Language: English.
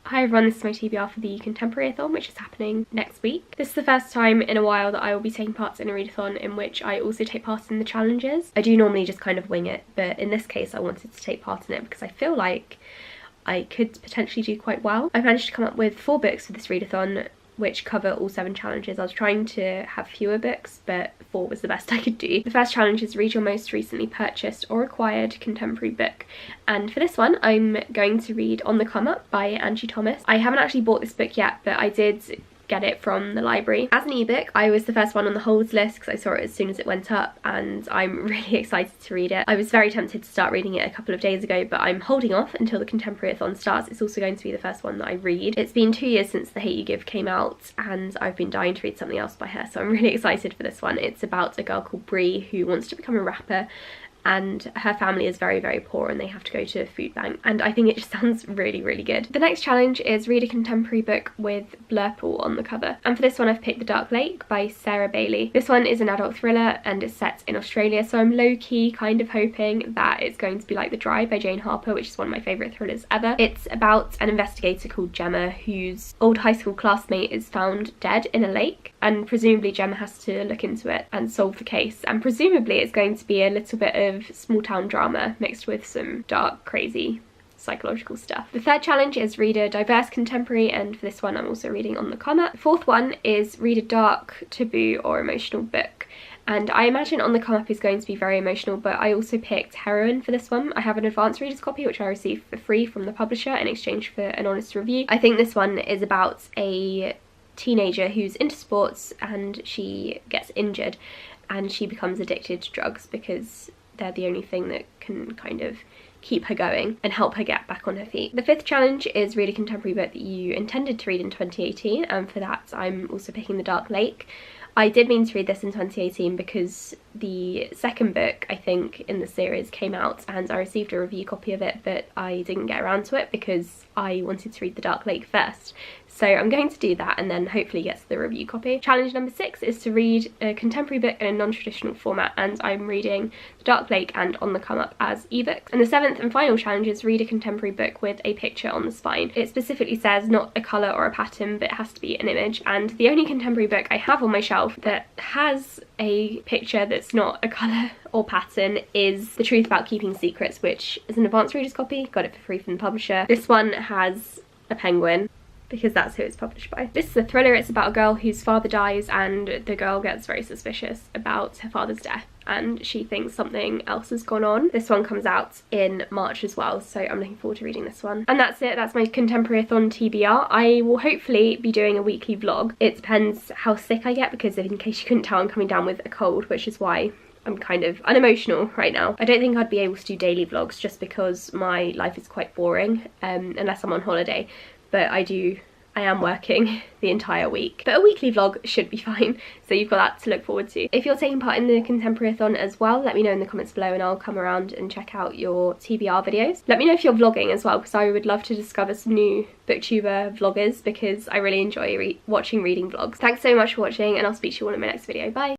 Hi everyone, this is my TBR for the Contemporaryathon, which is happening next week. This is the first time in a while that I will be taking part in a readathon in which I also take part in the challenges. I do normally just kind of wing it, but in this case I wanted to take part in it because I feel like I could potentially do quite well. I managed to come up with 4 books for this readathon which cover all 7 challenges. I was trying to have fewer books, but 4 was the best I could do. The first challenge is read your most recently purchased or acquired contemporary book. And for this one, I'm going to read On the Come Up by Angie Thomas. I haven't actually bought this book yet, but I did get it from the library. As an ebook, I was the first one on the holds list because I saw it as soon as it went up, and I'm really excited to read it. I was very tempted to start reading it a couple of days ago, but I'm holding off until the Contemporaryathon starts. It's also going to be the first one that I read. It's been 2 years since The Hate You Give came out, and I've been dying to read something else by her, so I'm really excited for this one. It's about a girl called Brie who wants to become a rapper, and her family is very, very poor and they have to go to a food bank, and I think it just sounds really, really good. The next challenge is read a contemporary book with Blurple on the cover, and for this one I've picked The Dark Lake by Sarah Bailey. This one is an adult thriller and it's set in Australia, so I'm low-key kind of hoping that it's going to be like The Dry by Jane Harper, which is one of my favourite thrillers ever. It's about an investigator called Gemma whose old high school classmate is found dead in a lake, and presumably Gemma has to look into it and solve the case, and presumably it's going to be a little bit of small town drama mixed with some dark, crazy psychological stuff. The third challenge is read a diverse contemporary, and for this one I'm also reading On the Come Up. The fourth one is read a dark, taboo or emotional book, and I imagine On the Come Up is going to be very emotional, but I also picked Heroine for this one. I have an advanced reader's copy which I received for free from the publisher in exchange for an honest review. I think this one is about a teenager who's into sports and she gets injured and she becomes addicted to drugs because they're the only thing that can kind of keep her going and help her get back on her feet. The fifth challenge is read a contemporary book that you intended to read in 2018, and for that I'm also picking The Dark Lake. I did mean to read this in 2018 because the second book, I think, in the series came out and I received a review copy of it, but I didn't get around to it because I wanted to read The Dark Lake first. So I'm going to do that and then hopefully get to the review copy. Challenge number 6 is to read a contemporary book in a non-traditional format, and I'm reading The Dark Lake and On the Come Up as ebooks. And the 7th and final challenge is read a contemporary book with a picture on the spine. It specifically says not a colour or a pattern, but it has to be an image, and the only contemporary book I have on my shelf that has a picture that's not a colour or pattern is The Truth About Keeping Secrets, which is an advanced reader's copy. Got it for free from the publisher. This one has a penguin because that's who it's published by. This is a thriller. It's about a girl whose father dies and the girl gets very suspicious about her father's death and she thinks something else has gone on. This one comes out in March as well, so I'm looking forward to reading this one. And that's it, that's my Contemporaryathon TBR. I will hopefully be doing a weekly vlog. It depends how sick I get because in case you couldn't tell, I'm coming down with a cold, which is why I'm kind of unemotional right now. I don't think I'd be able to do daily vlogs just because my life is quite boring, unless I'm on holiday. But I am working the entire week. But a weekly vlog should be fine, so you've got that to look forward to. If you're taking part in the Contemporaryathon as well, let me know in the comments below and I'll come around and check out your TBR videos. Let me know if you're vlogging as well, because I would love to discover some new booktuber vloggers because I really enjoy watching reading vlogs. Thanks so much for watching and I'll speak to you all in my next video. Bye!